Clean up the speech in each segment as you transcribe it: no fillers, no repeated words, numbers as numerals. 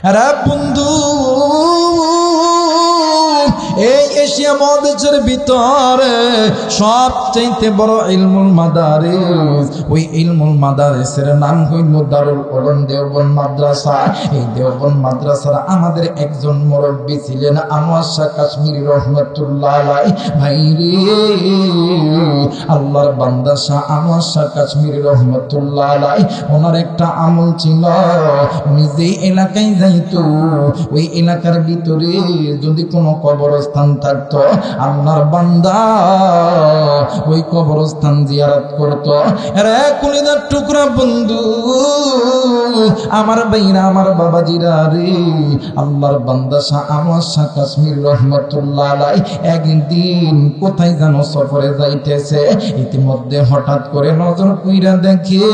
আরে বন্ধু, এই এশিয়া মহাদেশের ভিতরে সবচাইতে বড় ইলমুল মাদারিস, ওই ইলমুল মাদারিসের নাম হইল দারুল উলুম দেওবন্দ মাদ্রাসা। এই দেওবন্দ মাদ্রাসার আমাদের একজন মুরব্বী ছিলেন আনোয়ার শাহ কাশ্মীরি রহমাতুল্লাহ আলাইহি। ভাই রে, আল্লাহর বান্দা শাহ আনোয়ার শাহ কাশ্মীরি রহমাতুল্লাহ আলাইহি, ওনার একটা আমল ছিল, উনি যে এলাকায় যাইতো ওই এলাকার ভিতরে যদি কোনো কবরস্থান থাকতো, আল্লাহর বান্দা ওই কবরস্থান জিয়ারত করতো। আরে কুলিদার টুকরা বন্ধু, আমার ভাইরা, আমার বাবাজিরা রে, আল্লাহর বান্দা শাহ আনোয়ার শাহ কাশ্মীরি রহমাতুল্লাহ আলাইহি একদিন কোথায় যেন সফরে যাইতেছে। ইতিমধ্যে হঠাৎ করে নজর কইরা দেখে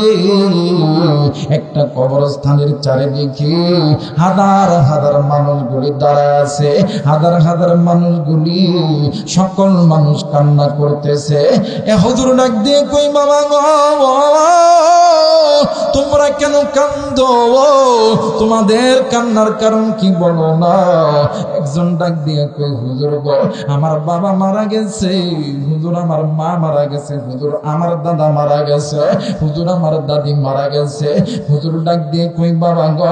একটা কবরস্থানের চারিদিকে হাজার হাজার মানুষগুলি দাঁড়ায় আছে। হাজার হাজার মানুষগুলি, সকল মানুষ কান্না করতেছে। এ হুজুর ডাক দিয়ে কই, বাবা গো, তোমরা কেন কান্দো? তোমাদের কান্নার কারণ কি বলো না? একজন ডাক দিয়ে কই, হুজুর গো, আমার বাবা মারা গেছে, হুজুর আমার মা মারা গেছে, হুজুর আমার দাদা মারা গেছে, হুজুর আমার দাদি মারা গেছে। হুজুর ডাক দিয়ে কই, বাবা গো,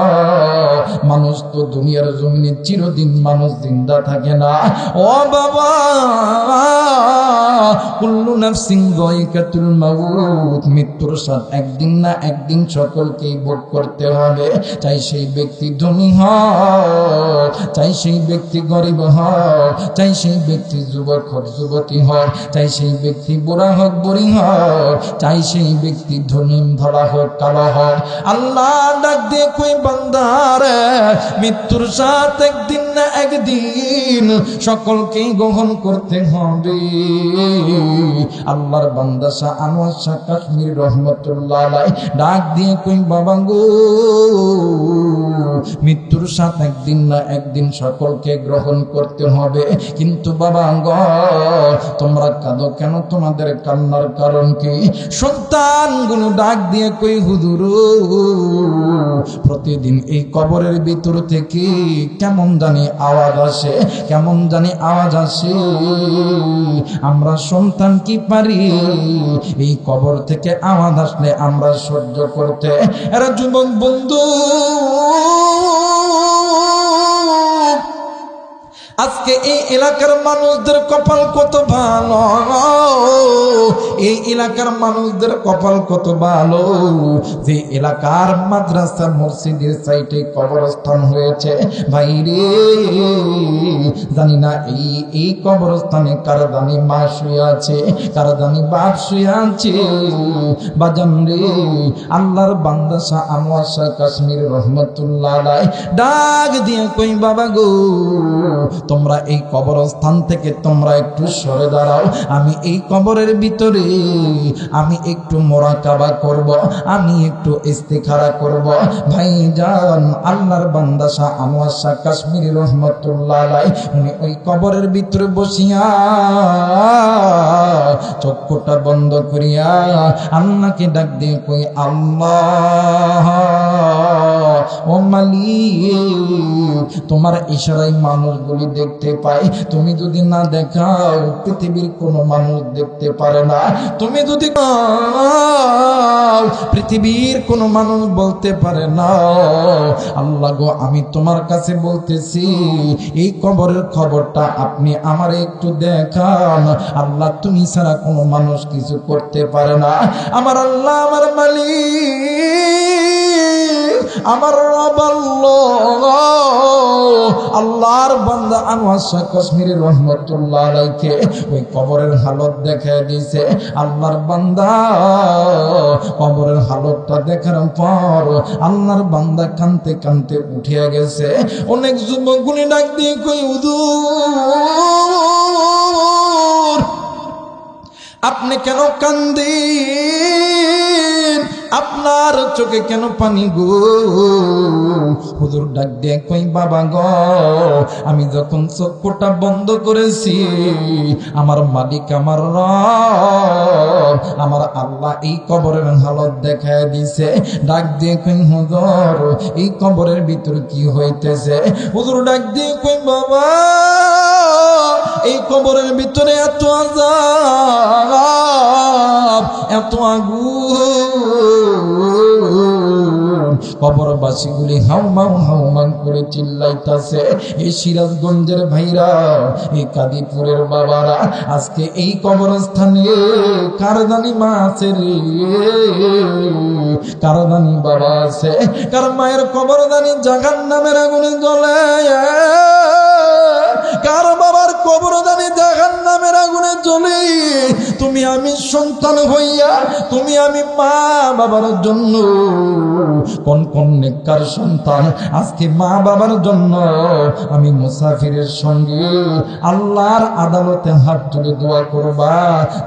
মানুষ তো দুনিয়ার জমিনে চিরদিন মানুষ জিন্দা থাকে না। ও বাবা, কুল্লু নাফসিন যায়িকাতুল মাউত, মৃত্যুর স্বাদ একদিন না একদিন সকলকেই ভোগ করতে হবে। চাই সেই ব্যক্তি ধনী হোক, চাই সেই ব্যক্তি গরিব হোক, চাই সেই ব্যক্তি যুবক হোক, যুবতী হোক, চাই সেই ব্যক্তি বুড়া হোক, বুড়ি হোক, চাই সেই ব্যক্তি ধনী ধরা হোক, কালো হোক। আল্লাহ ডাক দিয়ে কই, বান্দারে, মৃত্যুর সাথে একদিন না একদিন সকলকেই গ্রহণ করতে হবে। আল্লাহর বান্দা শাহ আনোয়ার শাহ কাশ্মীরি রহমাতুল্লাহ আলাইহি ডাক দিয়ে কই, বাবা গো, মৃত্যুর সাথে একদিন না একদিন সকলকে গ্রহণ করতে হবে, কিন্তু বাবা গো, তোমরা কাঁদো কেন? তোমাদের কান্নার কারণ কি? সন্তানগুলো ডাক দিয়ে কই, হুজুর, প্রতিদিন এই কবরের ভিতর থেকে কেমন জানি আওয়াজ আসে, কেমন জানি আওয়াজ আসে। আমরা সন্তান কি পারি এই কবর থেকে আওয়াজ আসলে আমরা সহ্য করতে? এরা যুবক বন্ধু, আজকে এই এলাকার মানুষদের কপাল কত ভালো, এই এলাকার মানুষদের কপাল কত ভালো যে এলাকার মাদ্রাসা মসজিদের সাইডে কবরস্থান হয়েছে। ভাই রে, জানি না এই কবরস্থানে কার জানি মা শুয়ে আছে, কার জানি বাপ শুয়ে আছে। বাজান রে, আল্লাহর বান্দা শাহ আনোয়ার শাহ কাশ্মীরি রহমাতুল্লাহ আলাইহি ডাক দিয়ে কই, বাবা গো, তোমরা এই কবরস্থান থেকে তোমরা একটু সরে দাঁড়াও। আমি এই কবরের ভিতরে আমি একটু মুরাকাবা করব, আমি একটু ইস্তিখারা করব। ভাইজান, আল্লাহর বান্দা শাহ আনোয়ার শাহ কাশ্মীরি রহমাতুল্লাহ আলাইহি উনি ওই কবরের ভিতরে বসিয়া চক্ষুটা বন্ধ করিয়া আল্লাহকে ডাক দিয়ে কই, আল্লাহ ও মালিক, তোমার ইশারায় মানুষগুলি দেখতে পাই, তুমি যদি না দেখাও পৃথিবীর কোনো মানুষ দেখতে পারে না, তুমি যদি পৃথিবীর কোনো মানুষ বলতে পারে না। আল্লাহ গো, আমি তোমার কাছে বলতেছি, এই কবরের খবরটা আপনি আমার একটু দেখান। আল্লাহ, তুমি ছাড়া কোনো মানুষ কিছু করতে পারে না। আমার আল্লাহ, আমার মালিক, আমার রব আল্লাহর বান্দা আনোয়ার শাহ কাশ্মীরি রহমাতুল্লাহ আলাইহিকে ওই কবরের হালত দেখায় দিয়েছে। আল্লাহর বান্দা কবরের হালতটা দেখার পর আল্লাহর বান্দা কানতে কানতে উঠিয়া গেছে। অনেক যুবকগুলি ডাক দিয়ে কই, হুজুর, আপনি কেন কান্দেন? আপনার চোখে কেন পানি গো? হুজুর ডাক দিয়ে কই বাবা গো, আমি যখন চক্ষুটা বন্ধ করেছি আমার মালিক আমার রব আমার আল্লাহ এই কবরের হালত দেখায় দিছে। ডাক দিয়ে কই হুজুর এই কবরের ভিতর কি হইতেছে? হুজুর ডাক দিয়ে কই বাবা এই কবরের ভিতরে এত আযাব এত আগুন, কবরবাসীগুলি হাউমাউ করে চিল্লাইতাছে। এই সিরাজগঞ্জের ভাইরা, এই কাদিপুরের বাবারা, আজকে এই কবরস্থানে কারদানি মা আছে রে, কারদানি বাবা আছে, কার মায়ের কবরদানি জাহান্নামের আগুনে জ্বলে, কার বাবার কবরদানি জাহান্নামের আগুনে জ্বলে। তুমি আমি সন্তান হইয়া, তুমি আমি মা বাবার জন্য কোন কোন নেককার সন্তান আজকে মা বাবার জন্য আমি মুসাফিরের সঙ্গে আল্লাহর আদালতে হাত তুলে দোয়া করবা।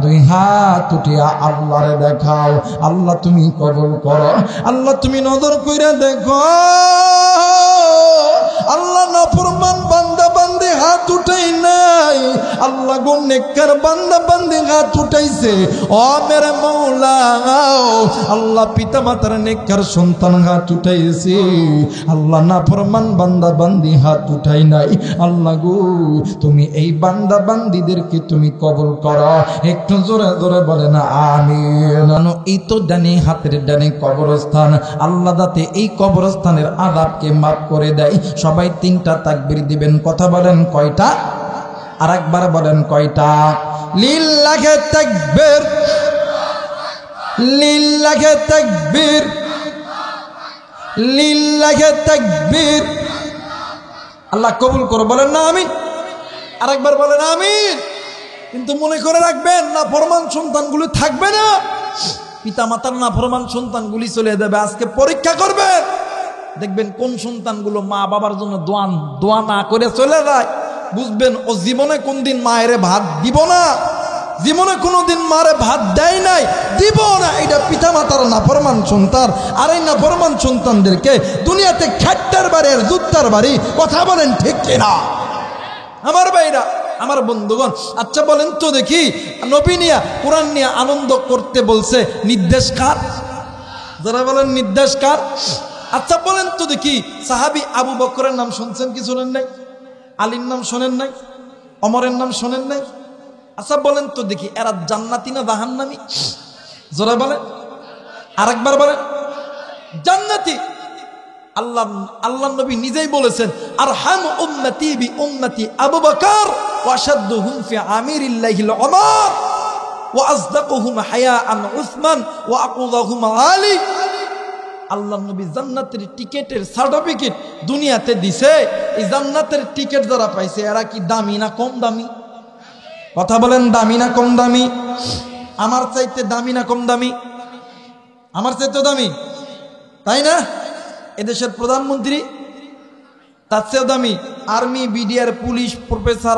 দুই হাত উঠিয়া আল্লাহরে দেখাও, আল্লাহ তুমি কবুল করো, আল্লাহ তুমি নজর কইরা দেখো। আল্লাহ নাফরমান বান্দা বান্দি হাত উঠাই নাই, আল্লাহ গো নেককার বান্দা বান্দি হাত উঠাইছে। ও মেরে মৌলা, আল্লাহ পিতা মাতার নেককার সন্তান হাত উঠাইছে, আল্লাহ নাফরমান বান্দা বান্দি হাত উঠাই নাই। আল্লাহ গো তুমি এই বান্দা বান্দিদেরকে তুমি কবুল করো। একটু জোরে জোরে বলে না আমিন। এই তো ডানে হাতের ডানে কবরস্থান, আল্লাহ যাতে এই কবরস্থানের আযাবকে মাফ করে দেয়। সবাই তিনটা তাকবীর দিবেন। কথা বলেন কয়টা? আর একবার বলেন কয়টা? লিল্লাহি তাকবীর, লিল্লাহি তাকবীর, লিল্লাহি তাকবীর। আল্লাহ কবুল করো, বলেন না আমিন। আর একবার বলেন আমিন। কিন্তু মনে করে রাখবেন নাফরমান সন্তানগুলো থাকবে না, পিতা মাতার নাফরমান সন্তানগুলি চলে যাবে। আজকে পরীক্ষা করবেন, দেখবেন কোন সন্তানগুলো মা বাবার জন্য দোয়া না করে চলে যায়, বুঝবেন ও জীবনে কোনদিন মায়ের ভাত দিব না, জীবনে কোনোদিন মারে ভাত দেয় নাই, দিব না। এটা পিতা মাতার নাফরমান সন্তান। আর এই নাফরমান সন্তানদেরকে দুনিয়াতে খ্যাট্টার বাড়ি আর জুত্তার বাড়ি। কথা বলেন ঠিক কিনা আমার ভাইরা, আমার বন্ধুগণ? আচ্ছা বলেন তো দেখি, নবী নিয়া কোরআন নিয়ে আনন্দ করতে বলছে, নির্দেশ কার? যারা বলেন নির্দেশ কার? আচ্ছা বলেন তো দেখি, সাহাবী আবু বকরের নাম শুনছেন কি শোনেন নাই? আলীর নাম শোনেন নাই? ওমরের নাম শোনেন নাই? আচ্ছা বলেন তো দেখি, এরা জান্নাতি না জাহান্নামী? জোরে বলেন, আরেকবার বলেন। জান্নাতি। আল্লাহ নবী নিজেই বলেছেন, আরহাম উম্মতি বি উম্মতি আবু বকর ওয়া আশাদ্দুহুম ফি আমিরিল্লাহিল উমর ওয়া আসদাকুহুম হায়াআন উসমান ওয়া আকুযাহুম আলী। আল্লাহ নবী জান্নাতের টিকেটের সার্টিফিকেট দুনিয়াতে দিছে। এই জান্নাতের টিকেট যারা পাইছে এরা কি দামি না কম দামি? কথা বলেন, দামি না কম দামি? আমার চাইতে দামি না কম দামি? আমার চাইতে দামি, তাই না? এদেশের প্রধানমন্ত্রী তার চেয়েও দামি, আর্মি বিডিআর পুলিশ প্রফেসর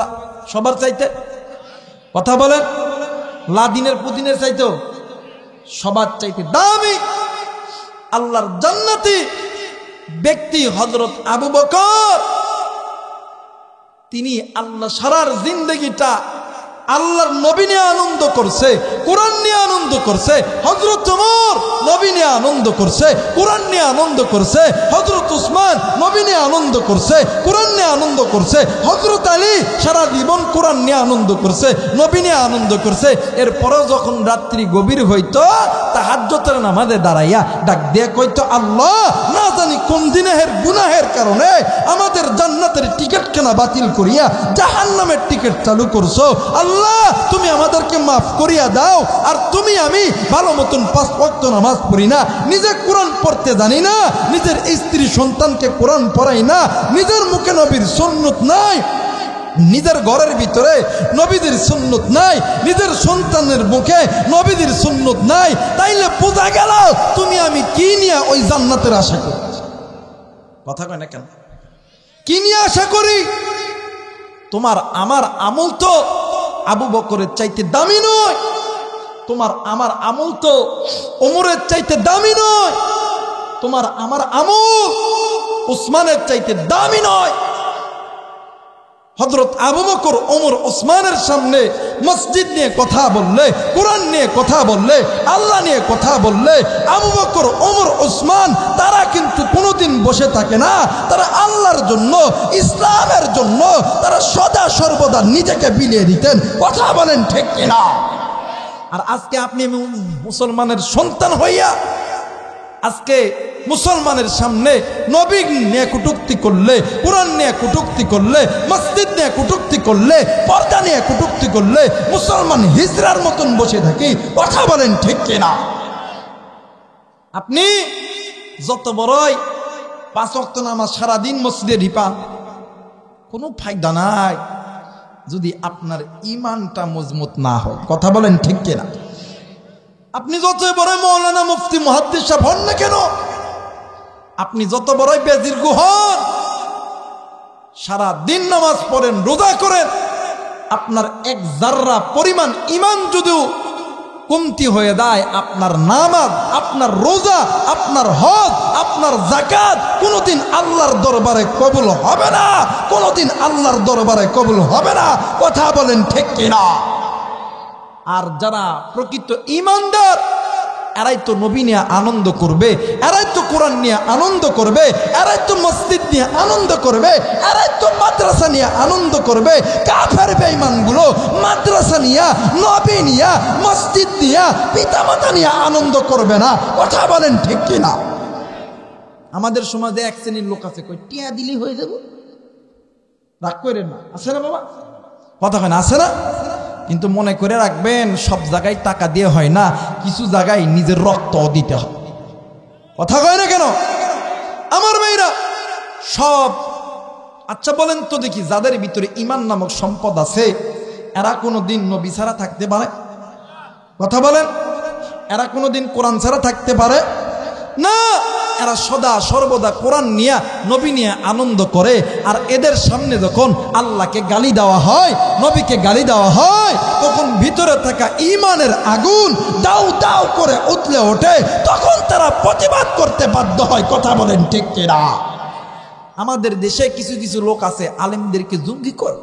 সবার চাইতে। কথা বলেন, লাদিনের পুতিনের চাইতেও সবার চাইতে দামি। আল্লাহর জান্নাতি ব্যক্তি হযরত আবু বকর, তিনি আল্লাহ সারার জিন্দেগিটা আল্লাহর নবী নিয়ে আনন্দ করছে, কোরআন নিয়ে আনন্দ করছে। হযরত ওমর নবী নিয়ে আনন্দ করছে, কোরআন নিয়ে আনন্দ করছে। হযরত উসমান নবী নিয়ে আনন্দ করছে, কোরআন নিয়ে আনন্দ করছে। হযরত আলী সারা জীবন কোরআন নিয়ে আনন্দ করছে, নবী নিয়ে আনন্দ করছে। এরপরেও যখন রাত্রি গভীর হইতো, তাহাজ্জুদের নামাজে দাঁড়াইয়া ডাক দিয়ে কইতো, আল্লাহ না জানি কোন দিনের গুনাহের কারণে আমাদের জান্নাতের টিকিট কেনা বাতিল করিয়া জাহান্নামের টিকিট চালু করছো। আল্লাহ তুমি আমাদেরকে মাফ করিয়া দাও। আর তুমি আমি ভালো মতন 5 ওয়াক্ত নামাজ পড়ি না, নিজে কোরআন পড়তে জানি না, নিজের স্ত্রী সন্তানকে কোরআন পড়াই না, নিজের মুখে নবীর সুন্নত নাই, নিজের ঘরের ভিতরে নবীদের সুন্নত নাই, নিজের সন্তানের মুখে নবীদের সুন্নত নাই। তাইলে বোঝা গেল তুমি আমি কি নিয়ে ওই জান্নাতের আশা করি? কথা কয় না কেন? কি নিয়ে আশা করি? তোমার আমার আমল তো আবু বকরের চাইতে দামি নয়, তোমার আমার আমল তো ওমরের চাইতে দামি নয়, তোমার আমার আমল উসমানের চাইতে দামি নয়। হযরত আবু বকর ওমর ওসমানের সামনে মসজিদ নিয়ে কথা বললে, কোরআন নিয়ে কথা বললে, আল্লাহ নিয়ে কথা বললে, আবু বকর ওমর ওসমান তারা কিন্তু কোনোদিন বসে থাকে না। তারা আল্লাহর জন্য, ইসলামের জন্য তারা সদা সর্বদা নিজেকে বিলিয়ে দিতেন। কথা বলেন ঠিক কিনা? আর আজকে আপনি মুসলমানের সন্তান হইয়া আজকে মুসলমানের সামনে নবী নিয়ে কটূক্তি করলে, কোরআন নিয়ে কটূক্তি করলে, মসজিদ নিয়ে কটূক্তি করলে, পর্দা নিয়ে কটূক্তি করলে মুসলমান হিজড়ার মতন বসে থাকি। কথা বলেন ঠিক কিনা? আপনি যত বড়ই 5 ওয়াক্ত নামাজ সারাদিন মসজিদে ঢিপান, কোনো ফায়দা নাই যদি আপনার ঈমানটা মজবুত না হয়। কথা বলেন ঠিক কিনা? আপনি যত বড় মৌলানা মুফতি মুহাদ্দিস সাহেব হন না কেন, আপনি যত বড়ই বেজির্গ হন, সারা দিন নামাজ পড়েন, রোজা করেন, আপনার এক জাররা পরিমাণ ঈমান যদিও কমতি হয়ে যায়, আপনার নামাজ, আপনার রোজা, আপনার হজ, আপনার যাকাত কোনোদিন আল্লাহর দরবারে কবুল হবে না, কোনোদিন আল্লাহর দরবারে কবুল হবে না। কথা বলেন ঠিক কিনা? আর যারা প্রকৃত ঈমানদার এরাই তো নবী নিয়ে আনন্দ করবে, এরাই তো কোরআন নিয়ে আনন্দ করবে, এরাই তো মসজিদ নিয়ে আনন্দ করবে, এরাই তো মাদ্রাসা নিয়ে আনন্দ করবে। কাফের বেঈমানগুলো মাদ্রাসা নিয়ে, নবী নিয়ে, মসজিদ নিয়ে, পিতামাতা নিয়ে আনন্দ করবে না। কথা বলেন ঠিক কিনা? আমাদের সমাজে এক শ্রেণীর লোক আছে, কই টিয়া দিলি হয়ে যাব, রাগ করেন না, আছে না বাবা? কথা হয় না, আছে না? কিন্তু মনে করে রাখবেন, সব জায়গায় টাকা দিয়ে হয় না, কিছু জায়গায় নিজের রক্ত দিতে হয়। কথা কয় না কেন আমার মেয়েরা? সব আচ্ছা বলেন তো দেখি, যাদের ভিতরে ঈমান নামক সম্পদ আছে এরা কোনোদিন নবী ছাড়া থাকতে পারে? কথা বলেন, এরা কোনোদিন কোরআন ছাড়া থাকতে পারে না। এরা সদা সর্বদা কোরআন নিয়ে, নবী নিয়ে আনন্দ করে। আর এদের সামনে যখন আল্লাহকে গালি দেওয়া হয়, নবীকে গালি দেওয়া হয়, তখন ভিতরে থাকা ঈমানের আগুন দাউ দাউ করে উতলে ওঠে, তখন তারা প্রতিবাদ করতে বাধ্য হয়। কথা বলেন ঠিক কিনা? আমাদের দেশে কিছু কিছু লোক আছে আলেমদেরকে জঙ্গি কর,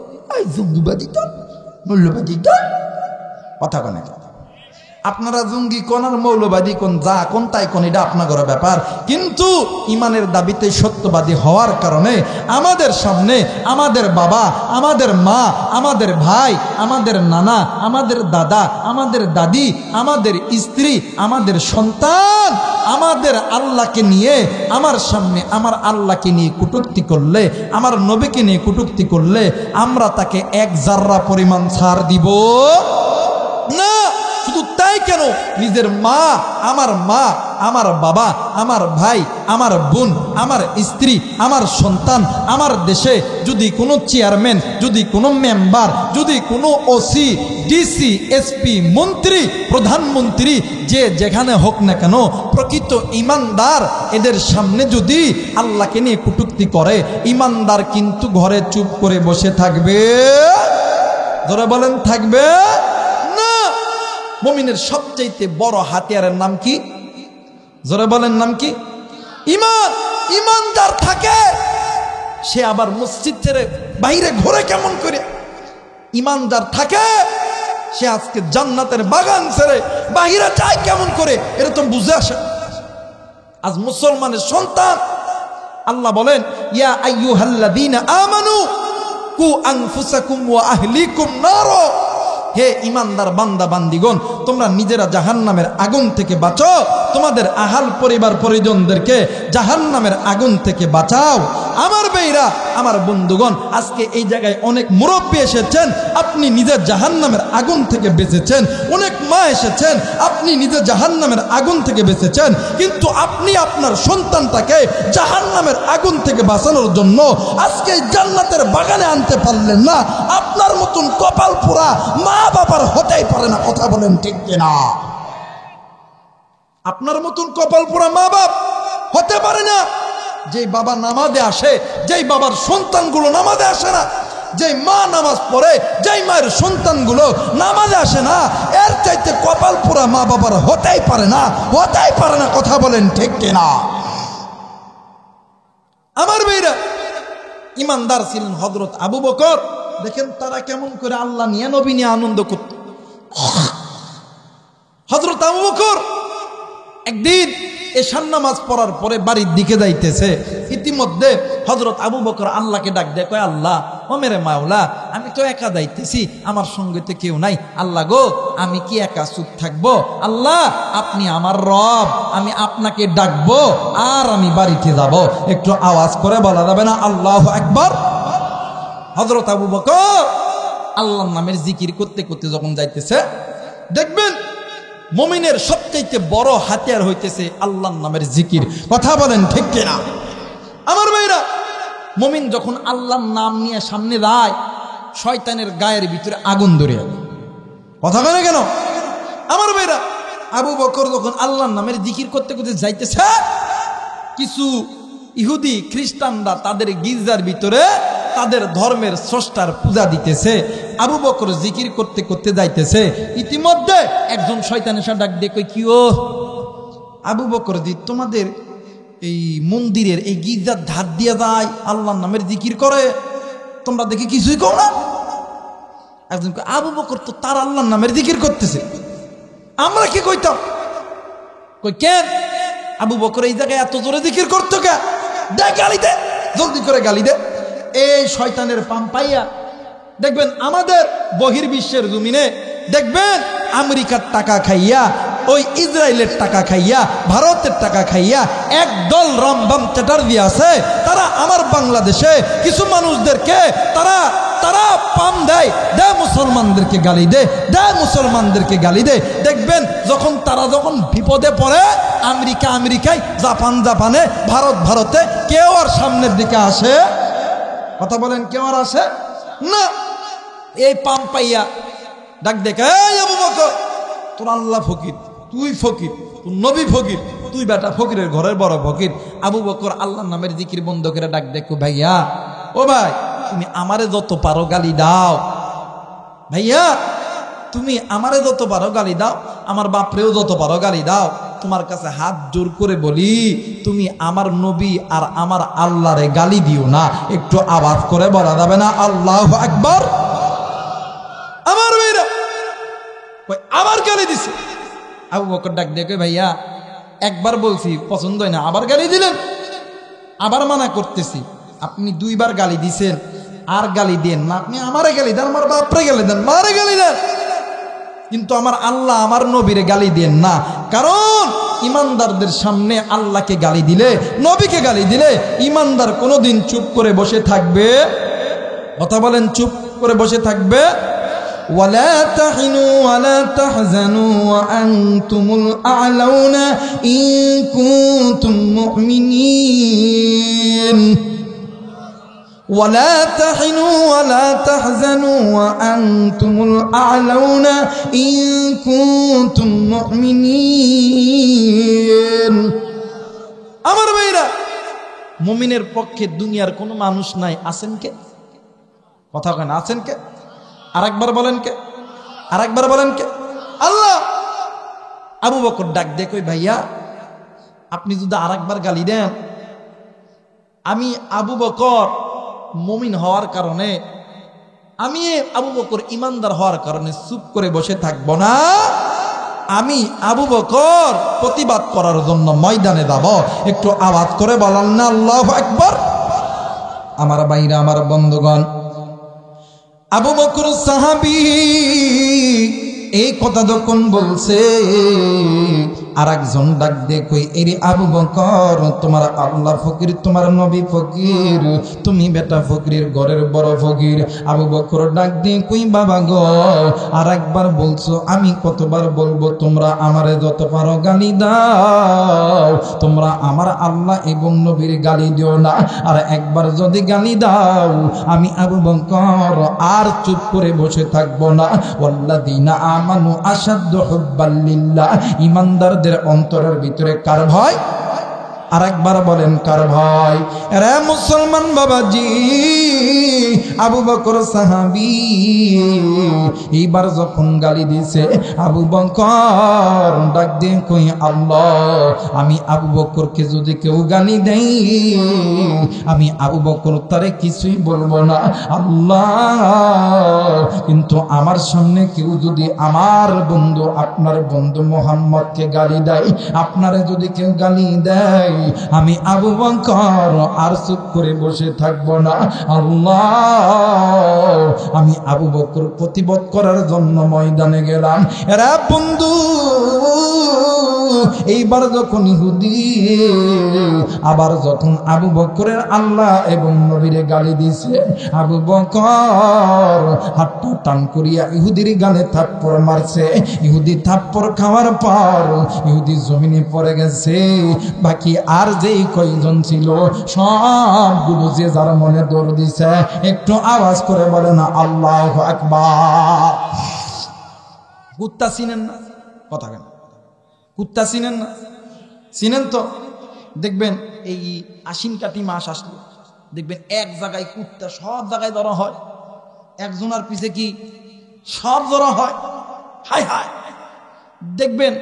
জঙ্গিবাদী তো, মূল্যবাদী তো। কথা বলে আপনারা জঙ্গি কোন আর মৌলবাদী কোন, যা কোন তাই কোন, এটা আপনাদের ব্যাপার। কিন্তু ইমানের দাবিতে সত্যবাদী হওয়ার কারণে আমাদের সামনে আমাদের বাবা, আমাদের মা, আমাদের ভাই, আমাদের নানা, আমাদের দাদা, আমাদের দাদি, আমাদের স্ত্রী, আমাদের সন্তান, আমাদের আল্লাহকে নিয়ে আমার সামনে আমার আল্লাহকে নিয়ে কটূক্তি করলে, আমার নবীকে নিয়ে কটূক্তি করলে আমরা তাকে এক জাররা পরিমাণ ছাড় দিব না। শুধু তাই কেন, নিজের মা, আমার বাবা, আমার ভাই, আমার বোন, আমার স্ত্রী, আমার সন্তান, আমার দেশে যদি কোনো চেয়ারম্যান, যদি কোনো মেম্বার, যদি কোনো ওসি, ডিসি, এসপি, মন্ত্রী, প্রধানমন্ত্রী, যে যেখানে হোক না কেন, প্রকৃত ঈমানদার এদের সামনে যদি আল্লাহকে নিয়ে কটূক্তি করে, ঈমানদার কিন্তু ঘরে চুপ করে বসে থাকবে? ধরে বলেন থাকবে? মুমিনের সবচেয়ে বড় হাতিয়ারের নাম কি? জোরে বলেন নাম কি? ঈমান। ঈমানদার থাকে, সে আবার মসজিদ ছেড়ে বাইরে ঘোরে কেমন করে? ঈমানদার থাকে, সে আজকে জান্নাতের বাগান ছেড়ে বাইরে যায় কেমন করে? এটা তো বুঝে আসে। আজ মুসলমানের সন্তান, আল্লাহ বলেন ইয়া আইয়ুহাল্লাযীনা আমানু কু আনফুসাকুম ওয়া আহলিকুম নার। হে ঈমানদার বান্দা বান্দিগণ, তোমরা নিজেরা জাহান্নামের আগুন থেকে বাঁচো, তোমাদের আহাল পরিবার পরিজনদেরকে জাহান্নামের আগুন থেকে বাঁচাও। আমার ভাইরা, আমার বন্ধুগণ, আজকে এই জায়গায় অনেক মুরব্বী এসেছেন, আপনি নিজে জাহান্নামের আগুন থেকে বেঁচেছেন। অনেক মা এসেছেন, আপনি নিজে জাহান্নামের আগুন থেকে বেঁচেছেন। কিন্তু আপনি আপনার সন্তানটাকে জাহান্নামের আগুন থেকে বাঁচানোর জন্য আজকে জান্নাতের বাগানে আনতে পারলেন না। আপনার মতন কপাল পোড়া মা বাবার হতেই পারে না। কথা বলেন ঠিক কিনা? আপনার মতন কপাল পোড়া মা বাপ হতে পারে না। যেই বাবা নামাজে আসে, যেই বাবার সন্তানগুলো নামাজে আসে না, যে মা নামাজ পড়ে, যেই মায়ের সন্তানগুলো নামাজে আসে না, এর চাইতে কপাল পোড়া মা বাবার হতেই পারে না, হতেই পারে না। কথা বলেন ঠিক কিনা? আমার মেয়েরা ইমানদার ছিলেন হযরত আবু বকর। দেখেন তারা কেমন করে আল্লাহ নিয়ে নবী নিয়ে আনন্দ করত। হযরত আবু বকর একদিন এশার নামাজ পড়ার পরে বাড়ির দিকে যাইতেছে। ইতিমধ্যে হযরত আবু বকর আল্লাহকে ডাক দেয়, কয় আল্লাহ, ও মেরে মাওলা, আমি তো একা যাইতেছি, আমার সঙ্গে তো কেউ নাই। আল্লাহ গো, আমি কি একা চুপ থাকবো? আল্লাহ, আপনি আমার রব, আমি আপনাকে ডাকবো আর আমি বাড়িতে যাব। একটু আওয়াজ করে বলা যাবে না আল্লাহু আকবার? হযরত আবু বকর আল্লাহর নামের জিকির করতে করতে যখন যাইতেছে, দেখবেন মুমিনের সবচেয়ে বড় হাতিয়ার হইতেছে আল্লাহর নামের জিকির। কথা বলেন ঠিক কিনা? আমার ভাইরা, মুমিন যখন আল্লাহর নাম নিয়ে সামনে যায়, শয়তানের গায়ের ভিতরে আগুন ধরে। কথা বলে কেন? আমার ভাইরা, আবু বকর যখন আল্লাহর নামের জিকির করতে করতে যাইতেছে, কিছু ইহুদি খ্রিস্টানরা তাদের গির্জার ভিতরে তাদের ধর্মের স্রষ্টার পূজা দিতেছে। আবু বকর জিকির করতে করতে যাইতেছে। ইতিমধ্যে একজন শয়তান এসে ডাক দিয়ে কই, কি ও আবু বকর জি, তোমাদের এই মন্দিরের এই গির্জার ধার দিয়ে যায়, আল্লাহর নামের জিকির করে, তোমরা দেখি কিছুই কও না? একজন কই, আবু বকর তো তার আল্লাহর নামের জিকির করতেছে, আমরা কি কইতাম? কই কেন আবু বকর এই জায়গায় এত জোরে জিকির করতো কে? দে গালি দে, জলদি করে গালি দে। এই শয়তানের পাম পাইয়া দেখবেন আমাদের বহির্বিশ্বের জমিনে দেখবেন আমেরিকার টাকা খাইয়া, ওই ইসরায়েলের টাকা খাইয়া, ভারতের টাকা খাইয়া একদল রামবাম চ্যাটার্জি আছে, তারা আমার বাংলাদেশে কিছু মানুষদেরকে তারা পাম দেয়, মুসলমানদেরকে গালি দে, মুসলমানদেরকে গালি দে। দেখবেন তারা যখন বিপদে পড়ে, আমেরিকায়, জাপানে, ভারতে, কেউ আর সামনের দিকে আসে? কথা বলেন, কেউ আর আসে না। এই পাম পাইয়া ডাক দেখে, এই আবু বকর, তোর আল্লাহ ফকির, তুই ফকির, তোর নবী ফকির, তুই বেটা ফকিরের ঘরের বড় ফকির। আবু বকর আল্লাহর নামের জিকির বন্ধ করে ডাক দেখো, ভাইয়া, ও ভাই, তুমি আমারে যত পারো গালি দাও, ভাইয়া তুমি আমারে যত পারো গালি দাও, আমার বাপরেও যত পারো গালি দাও, তোমার কাছে হাত জোর করে বলি, তুমি আমার নবী আর আমার আল্লাহরে গালি দিও না। একটু আওয়াজ করে বলা যাবে না আল্লাহু আকবার? আমার ভাইরা আবার গালি দিছে। আবু বকর ডাক দেখে, ভাইয়া একবার বলছি পছন্দ হয় না, আবার গালি দিলেন, আবার মানা করতেছি, আপনি দুইবার গালি দিছেন, আর গালি দেন না। আপনি আমারে গালি দেন, আমার বাপরে গালি দেন, মারে গালি দেন, কিন্তু আমার আল্লাহ আমার নবীরে গালি দেন না। কারণ ইমানদারদের সামনে আল্লাহকে গালি দিলে, নবীকে গালি দিলে, ইমানদার কোনোদিন চুপ করে বসে থাকবে? কথা বলেন, চুপ করে বসে থাকবে? ওয়ালা তাহিনু ওয়ালা তাহজানু ওয়া আনতুমুল আ'লাউনা ইন কুনতুম মুমিনিন। ولا تحنوا ولا تحزنوا وأنتم الأعلون إن كنتم مؤمنين। আমার ভাইরা, মুমিনের পক্ষে দুনিয়ার কোনো মানুষ নাই, আছেন কে? কথা কেন, আছেন কে? আরেকবার বলেন কে? আরেকবার বলেন কে? আল্লাহ। আবু বকর ডাক দেয়, কই ভাইয়া, আপনি যদি আরেকবার গালি দেন, আমি আবু বকর মুমিন হওয়ার কারণে, আমি আবু বকর ইমানদার হওয়ার কারণে চুপ করে বসে থাকবো না। আমি আবু বকর প্রতিবাদ করার জন্য ময়দানে যাব। একটু আওয়াজ করে বলেন না আল্লাহু আকবার? আমার ভাইরা, আমার বন্ধুগণ, আবু বকর সাহাবী এই কথা যখন বলছে, আর একজন ডাক দিয়ে কই, এরে আবু বকর, তোমার আল্লাহ ফকির, তোমার নবী ফকির, তুমি বেটা ফকিরের ঘরের বড় ফকির। আবু বকর ডাক দিয়ে কই, বাবা গো, আর একবার বলছো, আমি কতবার বলবো, তোমরা আমারে যত পারো গালি দাও, তোমরা আমার আল্লাহ এবং নবীর গালি দিও না। আর একবার যদি গালি দাও, আমি আবু বকর আর চুপ করে বসে থাকবো না। ওয়াল্লাযীনা আমানু আশাদ্দু হুব্বাল লিল্লাহ। ইমানদারদের অন্তরের ভিতরে কার ভয়? আর একবার বলেন কার ভয়? এরা মুসলমান বাবাজি, আবু বকর সাহাবী। এইবার যখন গালি দিছে আবু বকর ডাক দিয়ে কই, আল্লাহ, আমি আবু বকরকে যদি কেউ গালি দেই আমি আবু বকর তারে কিছুই বলবো না আল্লাহ, কিন্তু আমার সামনে কেউ যদি আমার বন্ধু, আপনার বন্ধু মুহাম্মদকে গালি দেয়, আপনারে যদি কেউ গালি দেয়, আমি আবু বকর আর চুপ করে বসে থাকবো না আল্লাহ, আমি আবু বকর প্রতিবাদ করার জন্য ময়দানে গেলাম। এরা বন্ধু, এইবার যখন ইহুদি আবার যখন আবু বকরের আল্লাহ এবং নবীরে গালি দিছে, আবু বকর হাতটা টান করিয়া ইহুদির গালে থাপ্পড় মারছে। ইহুদি থাপ্পড় খাওয়ার পর ইহুদি জমিনে পড়ে গেছে। বাকি আর যেই কয়জন ছিল সবগুলো যে যার মনে দৌড় দিছে। একটু আওয়াজ করে বলে না আল্লাহু আকবার। কুত্তা চিনেন না? কথা কেন? কুত্তা চিনেন না? চিনেন তো? দেখবেন এই আশ্বিন কাতি মাস আসলে দেখবেন এক জায়গায় কুত্তা সব জায়গায় ধরা হয়, একজনের পিছে কি সব ধরা হয়। হায় হায়, দেখবেন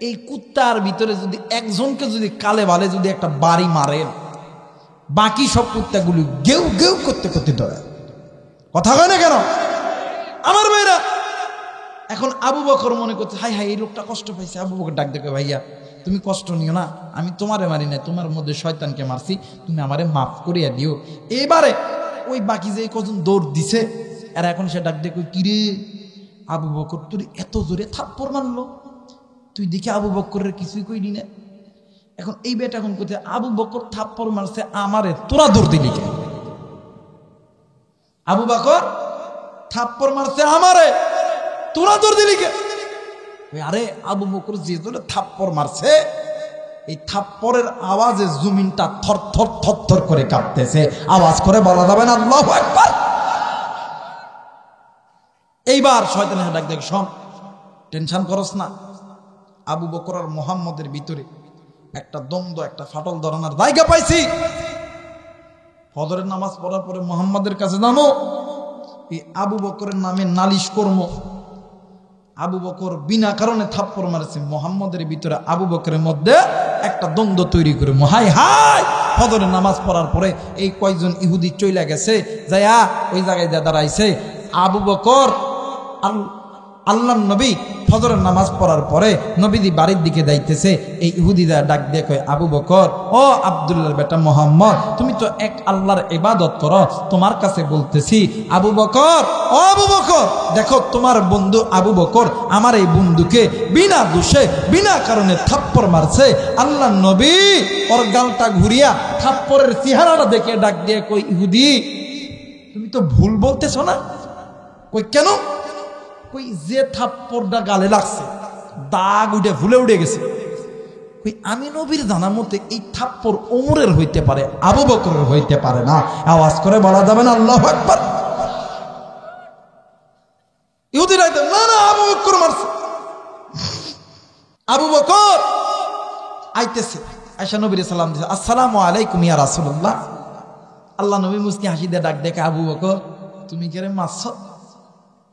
এই কুত্তার ভিতরে যদি একজনকে যদি কালে ভালে যদি একটা বাড়ি মারেন, বাকি সব কুত্তাগুলি গেউ গেউ করতে করতে ধরে। কথা কয় না কেন আমার ভাইরা? এখন আবু বকর মনে করছে, হাই হাই, এই লোকটা কষ্ট পাইছে। আবু বকর ডাক দেখে, ভাইয়া তুমি কষ্ট নিও না, আমি তোমারে মারি না, তোমার মধ্যে শয়তানকে মারছি, তুমি আমারে মাফ করিয়া দিও। এবারে ওই বাকি যে কজন দৌড় দিছে এরা এখন সে ডাক দেখো, কিরে আবু বকর তোর এত জোরে থাপ্পড় মারলো, তুই দেখে আবু বকরের কিছুই কইলি না। এখন এই বেটা এখন কোথায়, আবু বকর থাপ্পড় মারছে আমারে, তোরা দৌড় দিলি কে? আবু বকর থাপ্পড় মারছে আমারে, তোরা দৌড় দিলি কে? আরে আবু বকর যে জোরে থাপ্পড় মারছে, এই থাপ্পড়ের আওয়াজে জমিনটা থর থর থর থর করে কাঁপতেছে। আওয়াজ করে বলা যাবে না আল্লাহু আকবার? এইবার শয়তানের ডাক দেখ, শোন, টেনশন করস না, আবু বকর আর মুহাম্মদের ভিতরে একটা দ্বন্দ্ব, একটা ফাটল ধরানোর জায়গা পাইছি। ফজরের নামাজ পড়ার পরে মুহাম্মদের কাছে জানো এই আবু বকরের নামে নালিশ কর্ম। আবু বকর বিনা কারণে থাপ্পড় মারছে, মুহাম্মদের ভিতরে আবু বকরের মধ্যে একটা দ্বন্দ্ব তৈরি করে। হাই হাই, ফজরের নামাজ পড়ার পরে এই কয়জন ইহুদি চইলা গেছে, যাইয়া ওই জায়গায় যা দাঁড়াইছে। আবু বকর আল্লাহর নবী ফজরের নামাজ পড়ার পরে নবীজি বাড়ির দিকে যাইতেছে, এই ইহুদিরা ডাক দিয়ে কয়, আবু বকর, ও আব্দুল্লাহর বেটা মুহাম্মদ, তুমি তো এক আল্লাহর ইবাদত করো, তোমার কাছে বলতেছি আবু বকর, ও আবু বকর, দেখো তোমার বন্ধু আবু বকর আমার এই বন্ধুকে বিনা দোষে বিনা কারণে থাপ্পড় মারছে। আল্লাহর নবী ওর গালটা ঘুরিয়া থাপ্পড়ের চেহারাটা দেখে ডাক দিয়ে কই, ইহুদি তুমি তো ভুল বলতেছো না? কই কেন? কই যে থাপ্পড়টা গালে লাগছে দাগ উঠে ভুলে উঠে গেছে। কই আমি নবীর জানা মতে এই থাপ্পড় ওমরের হইতে পারে, আবু বকরের হইতে পারে না। আওয়াজ করে বলা যাবে না আল্লাহু আকবার? ইহুদিরা না না আবু বকর মারছে। আবু বকর আইতেছে, আয়েশা নবীর সালাম দিছে, আসসালামু আলাইকুম ইয়া রাসূলুল্লাহ। আল্লাহ নবী মুস্কি হাসি দিয়ে ডাক দেখে, আবু বকর তুমি কেন মারছো?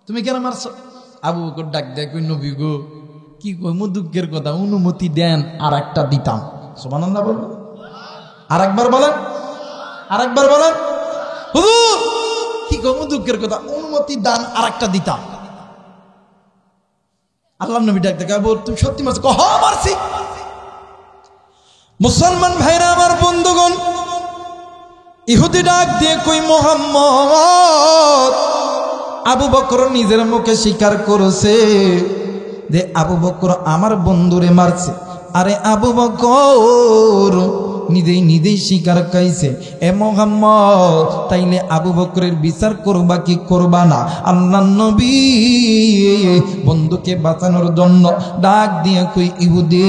তুমি কেন মারছো? আবু বকর ডাক দেয়, কই নবী গো, কি কইমু দুঃখের কথা, অনুমতি দেন আর একটা দিতাম। সুবহানাল্লাহ বলুন, আর একবার বলেন, আর একবার বলেন। হুজুর কি কইমু দুঃখের কথা, অনুমতি দান আর একটা দিতাম। আল্লাহ নবী ডাক দেয়, আবু তুমি সত্যি মারছো? কহ মারছি। মুসলমান ভাইরা আমার বন্ধুগণ, ইহুদি ডাক দিয়ে কই, মুহাম্মদ, আবু বকর নিজের মুখে স্বীকার করেছে যে আবু বকর আমার বন্ধুরে মারছে। আরে আবু বকর নিজেই স্বীকার খাইছে, এ মুহাম্মদ তাইলে আবু বকরের বিচার করবা কি করবা না? আল্লাহর নবী বন্ধুকে বাঁচানোর জন্য ডাক দিয়ে কই, ইহুদি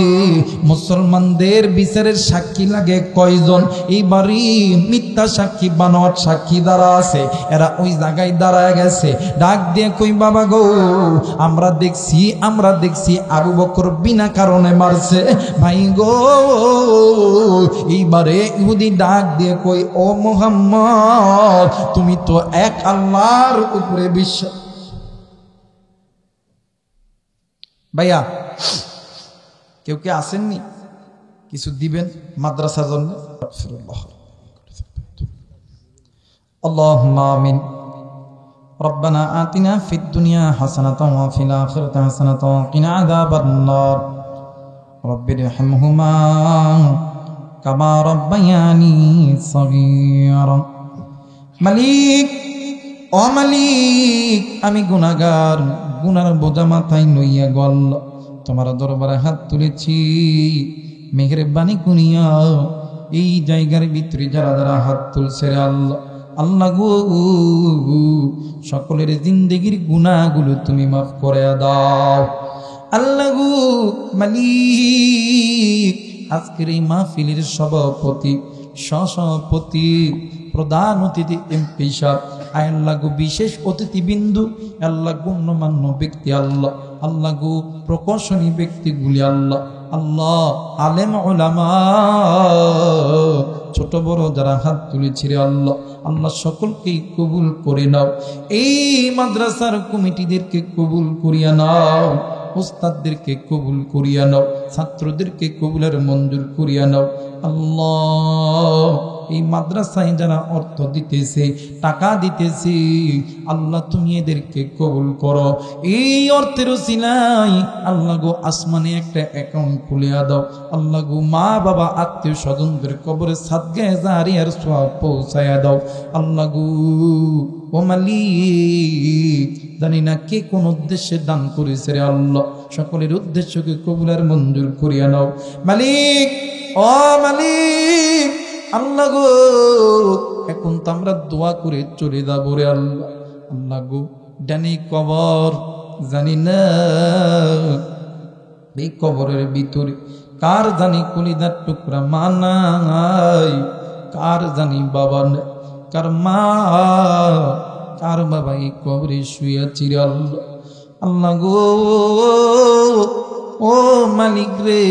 মুসলমানদের বিচারের সাক্ষী লাগে কয়জন? এইবারই মিথ্যা সাক্ষী বানোয়াট সাক্ষী দ্বারা আছে, এরা ওই জায়গায় দাঁড়ায় গেছে। ডাক দিয়ে কই, বাবা গো আমরা দেখছি আবু বকর বিনা কারণে মারছে। ভাই গো এইবারে ইহুদি ডাক দিয়ে কই, ও মুহাম্মদ তুমি তো এক আল্লাহর উপরে বিশ্বাস। ভাইয়া কেউ কে আসেননি, কিছু দিবেন মাদ্রাসার জন্য? আল্লাহুম্মা আমিন। রব্বানা আতিনা ফিদ দুনিয়া হাসানাতাও ওয়া ফিল আখিরাতি হাসানাতাও ওয়া কিনা আযাবান নার। রব্বিরহামহুমা কামা রাব্বায়ানি সগীরা। মালিক, ও মালিক, আমি গুনাহগার, গুনার বোঝা মাথায় লইয়া গল তোমার দরবারে হাত তুলেছি। মেহেরবানি করিয়া এই জায়গার ভিতরে যারা যারা হাত তুলছে আল্লাহ, আল্লাহ গো সকলের জিন্দেগির গুনাহগুলো তুমি মাফ করে দাও। আল্লাহ গো মালিক, আজকের এই মাহফিলের সভাপতি, সভাপতি, প্রধান অতিথি এমপি সাহেব, আল্লাহ গো বিশেষ অতিথিবৃন্দ, আল্লাহ গণ্যমান্য ব্যক্তি, আল্লাহ গো প্রকৌশলী ব্যক্তিগুলি, আল্লাহ আলেম ওলামা, ছোট বড় যারা হাত তুলেছে আল্লাহ সকলকেই কবুল করে নাও। এই মাদ্রাসার কমিটিদেরকে কবুল করিয়া নাও, উস্তাদদেরকে কবুল করিয়া নাও, ছাত্রদেরকে কবুলের মঞ্জুর করিয়া নাও। আল্লাহ এই মাদ্রাসায় যারা অর্থ দিতেছে, টাকা দিতেছে, আল্লাহ তুমি এদেরকে কবুল করো। এই অর্থের উসিলায় আল্লাহ গো আসমানে একটা অ্যাকাউন্ট খুলিয়া দাও। আল্লাহ গো মা বাবা আত্মীয় স্বজনদের কবরে সাদগায়ে জারিয়ার সওয়াব পৌঁছায়া দাও। আল্লাহ গো ও মালিক, জানি না কে কোন উদ্দেশ্যে দান করেছে রে আল্লাহ, সকলের উদ্দেশ্যকে কবুলের মঞ্জুর করিয়া নাও। মালিক, ও মালিক, আল্লাহ গো এখন তো আমরা দোয়া করে চলে যাবো রে আল্লাহ। আল্লাহ গো ডানি কবর, জানি না এই কবরের ভিতরে কার জানি কলিজার টুকরা মা নাই, কার জানি বাবা নেই, কার মা কার বাবা এই কবরে শুয়েছি রে আল্লাহ। আল্লাহ গো ও মালিক রে,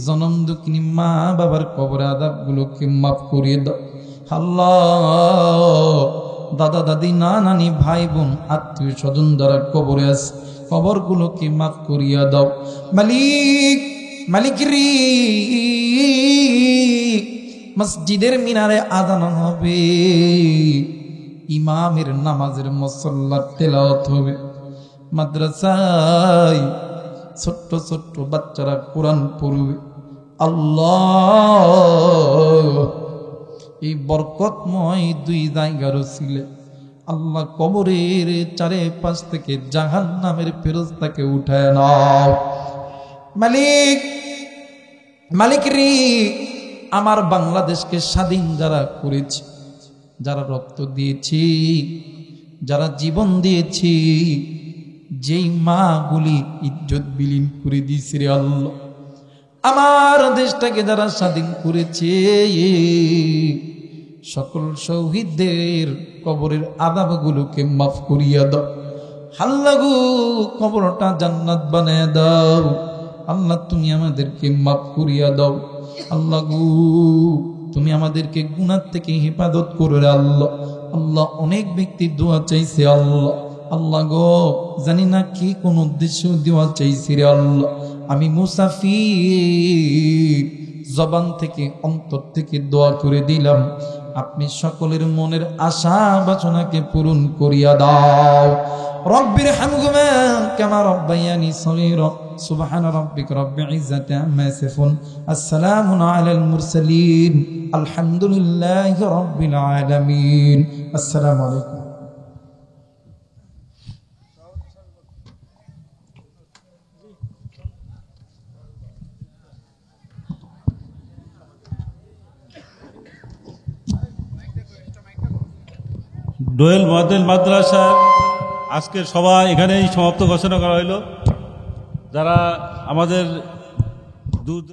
জনম দুঃখিনী মা বাবার কবর আযাব গুলোকে মাফ করিয়ে দাও আল্লাহ। দাদা দাদি নানি ভাই বোন আত্মীয় স্বজন দ্বারা কবরে আছে, কবর গুলোকে মাফ করিয়া দাও। মালিক, মালিক রে, মসজিদের মিনারে আযান হবে, ইমামের নামাজের মুসাল্লার তেলাওয়াত হবে, মাদ্রাসায় ছোট্ট ছোট্ট বাচ্চারা কোরআন পড়বে। আল্লাহ এই বরকতময় দুই জায়গার ছিলে আল্লাহ কবরের চারে পাশ থেকে জাহান্নামের ফেরেশতাকে উঠায় নাও। মালিক, মালিক রে, আমার বাংলাদেশকে স্বাধীন যারা করেছে, যারা রক্ত দিয়েছি, যারা জীবন দিয়েছি, যেই মা গুলি ইজ্জত বিলীন করে দিয়েছে রে আল্লাহ, আমার দেশটাকে যারা স্বাধীন করেছে, সকল শহীদদের কবরের আযাব গুলোকে মাফ করিয়া দাও। আল্লাহ গো কবরটা জান্নাত বানায় দাও। আল্লাহ তুমি আমাদেরকে মাফ করিয়া দাও। আল্লাহ গো তুমি আমাদেরকে গুনাহ থেকে হেফাজত করো আল্লাহ। আল্লাহ অনেক ব্যক্তি দোয়া চাইছে আল্লাহ, আল্লাহ গো জানি না কি কোন উদ্দেশ্য দোয়া চাইছে রে আল্লাহ। আমি মুসাফির, জবান থেকে অন্তর থেকে দোয়া করে দিলাম, আপনি সকলের মনের আশা বাসনাকে পূরণ করিয়া দাও। রব্বির হামহুমা কামা রব্বায়ানি সগীরা। সুবহানা রাব্বিকা রাব্বিল ইজ্জাতি আম্মা ইয়াসিফুন, আসসালামু আলাল মুরসালিন, আলহামদুলিল্লাহি রাব্বিল আলামিন। আসসালামু আলাইকুম। দোয়েল মডেল মাদ্রাসার আজকের সভা এখানেই সমাপ্ত ঘোষণা করা হইল। যারা আমাদের দূর